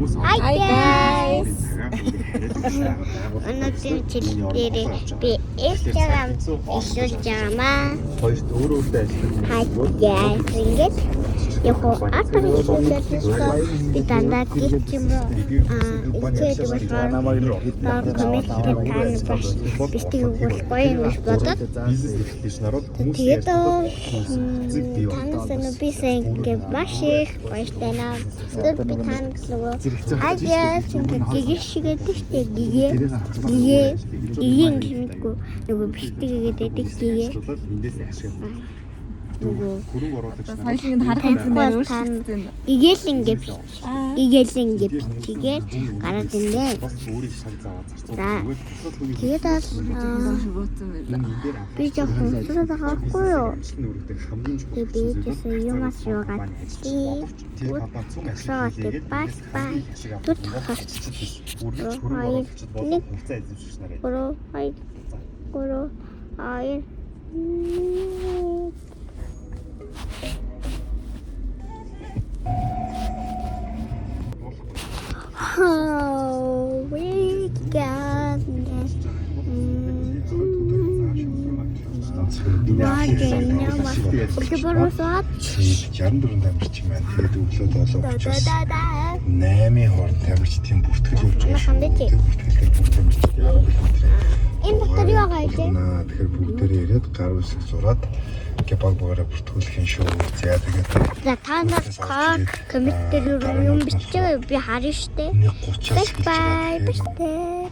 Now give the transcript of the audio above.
Hi guys. Өнөөдөр жилдээ би Instagram ишүүлж байгаамаа. Хоёрт өөрөө ажиллах. Hi guys. Ингээд яг атар ишүүлж би дандаа гихч юм уу? Ичээд болохоор коммент тааны бас битгий болохгүй юм шиг бодоод. Бизнес эрхлэгч нарууд хүмүүс Тэгээд танаас нүбисээ ингээд маш их баяртай наа. Тэр би танаас нөгөө хаяа чингээ гişгээд штэ гээ гингүй нөгөө битгээгээд байдаг гээ эндээс ашиг нөгөө хөрөнгө оруулагч нарууд Хоёулын харах үзмээр өөрчлөлтсөн. игээл ингээд битгээд гараад индээ. бас өөрийн шаг заваа зарцуулж За. өгвөл бусад хүний Тэгээд Шууцсан байлаа. би жоохон хөсрөөд байгаа байхгүй юу? өргөдөх хамгийн чухал Тэгээд биэжсэн юмас юугаад тэр гадаа цум Саад ашиглаад бай тут үргэлж хөрөнгө оруулагчид болон хувьцаа эзэмшигч нарыг гуру ай Oh, we got this. Угбарусаад 64 тамирч юм байна. Тэгээд өглөө 7 учраас 8-ын хооронд тамирчдын бүртгэл явж байгаа. Хандаж. Бүртгэлээр бүх тамирчид яваад байна. энэ батари байгаа юм. Тэгэхээр бүгдээрээ ирээд гар үсэг зураад кебаб багаараа бүртгүүлэх шүү. За тэгээд За та нар коммент дээр юм бичээ би харна штэ. 1:30-аас Bye bye.